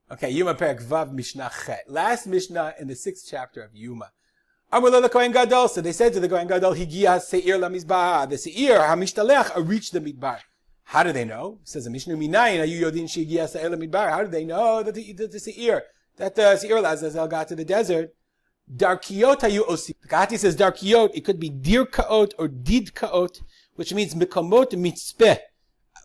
Okay, Yoma Perek Vav Mishnah Chet. Last Mishnah in the 6th chapter of Yoma. Amar lo Kohen Gadol. So they said to the Kohen Gadol, Higia Seir LaMizbah. The Seir HaMishtalech reached the Midbar. How do they know? It says the Mishnah Minayin Ayu Yodin Shigia Seir LaMidbar. How do they know that the Seir, that the Seir Lazazel got to the desert? Darkiot Ayu Osip. The Kahati says Darkiot. It could be Dir Kaot or Did Kaot, which means Mikamot Mitzpeh.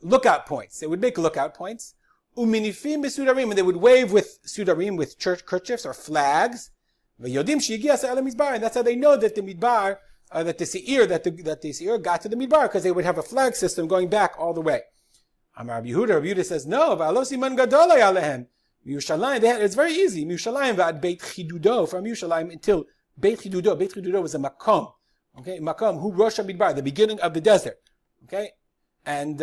Lookout points. They would make lookout points. Uminifim besudarim, and they would wave with sudarim, with church kerchiefs or flags. V'yodim she'igia se'el midbar, and that's how they know that the midbar, that the seir got to the midbar, because they would have a flag system going back all the way. Amar Rabbi Yehuda says no. V'alo siman gadol alehem. Yerushalayim, it's very easy. Yerushalayim v'ad Beit Chidudo, from Yerushalayim until Beit Chidudo. Beit Chidudo was a makom. Okay, makom hu rosh midbar, the beginning of the desert. Okay. And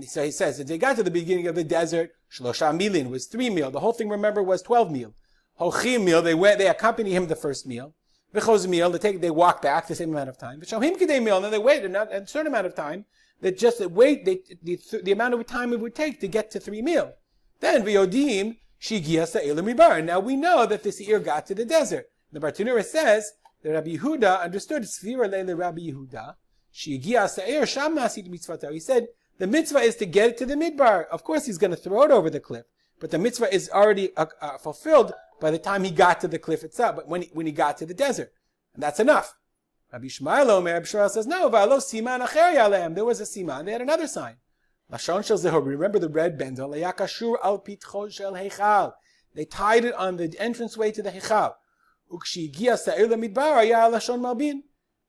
so he says that they got to the beginning of the desert, Shlosha Milin was 3 meal. The whole thing, remember, was 12 meal. Hochim meal, they accompany him the first meal. V'choz meal, they walk back the same amount of time. V'shohim kidei meal, and then they wait a certain amount of time. The amount of time it would take to get to 3 meal. Then v'yodim shigia se'el midbar. And now we know that the seir got to the desert. The Bartanura says that Rabbi Yehuda understood Sfira leile Rabbi Yehuda. He said the mitzvah is to get it to the midbar. Of course, he's going to throw it over the cliff, but the mitzvah is already fulfilled by the time he got to the cliff itself. But when he got to the desert, and that's enough. Rabbi Shmuel says no. There was a siman. They had another sign. Remember the red bendel? They tied it on the entranceway to the hechal.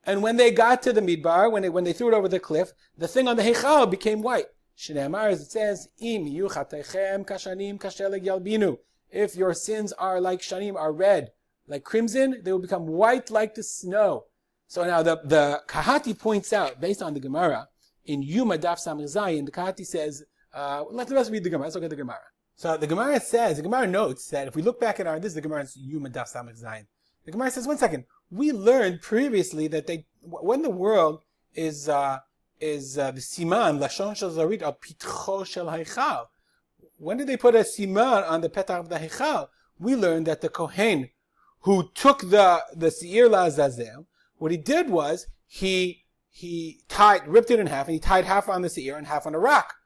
And when they got to the midbar, when they threw it over the cliff, the thing on the hechal became white. Shneimar, as it says, Im yuchatechem kashanim kasheleg yalbinu. If your sins are like shanim, are red, like crimson, they will become white like the snow. So now the Kahati points out, based on the Gemara, in Yoma Daf Samir Zayin, the Kahati says, let the rest read the Gemara. Let's look at the Gemara. So the Gemara notes that if we look back at this is the Gemara's Yoma Daf Samir Zayin. The Gemara says, one second. We learned previously that when the world is the siman lashon shel zarit al pitcho shel haichal. When did they put a siman on the petach of the haichal? We learned that the kohen who took the seir lazazel, what he did was he ripped it in half, and he tied half on the seir and half on a rock.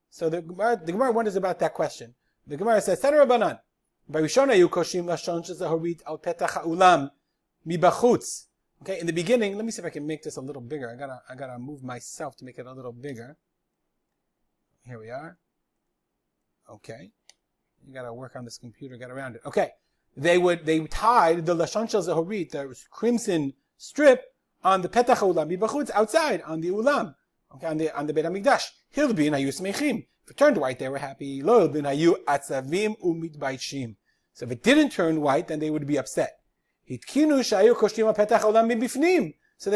So the Gemara wonders about that question. The Gemara says, Tana Rabbanan, Barishona yu koshim lashon shel zarit al petach ha'ulam. Mibachutz. Okay, in the beginning, let me see if I can make this a little bigger. I gotta move myself to make it a little bigger. Here we are. Okay. You gotta work on this computer, get around it. Okay. They tied the Lashon Shel Zahorit, the crimson strip, on the Petach Ulam Mibachutz, outside, on the Ulam. Okay, on the Beit HaMikdash. Hilbin hayu smechim. If it turned white, they were happy. Lo hilbin hayu atzavim umitbaishim. So if it didn't turn white, then they would be upset. So they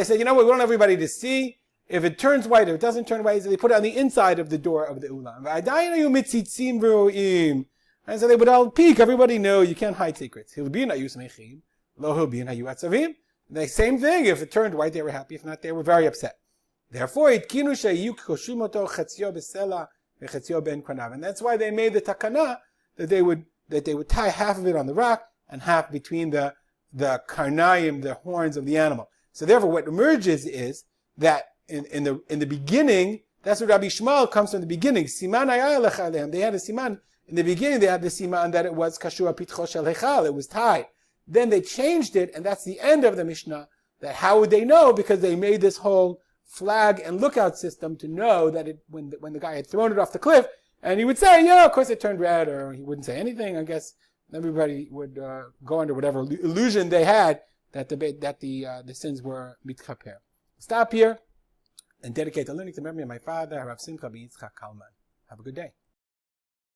said, you know what, we want everybody to see. If it turns white, if it doesn't turn white, so they put it on the inside of the door of the ulam. And so they would all peek. Everybody know you can't hide secrets. The same thing, if it turned white, they were happy. If not, they were very upset. Therefore, and that's why they made the takana that they would tie half of it on the rock and half between the karnayim, the horns of the animal. So therefore, what emerges is that in the beginning, that's what Rabbi Shmuel comes from the beginning. Siman ayalech aleim. They had a siman in the beginning. They had the siman that it was kashua pitcho shel hechal. It was tied. Then they changed it, and that's the end of the Mishnah. That how would they know? Because they made this whole flag and lookout system to know that when the guy had thrown it off the cliff, and he would say, yeah, of course it turned red, or he wouldn't say anything. I guess everybody would go under whatever illusion they had that the sins were mitchaper. Stop here and dedicate the learning to memory of my father, Rav Simcha ben Yitzchak Kalman. Have a good day.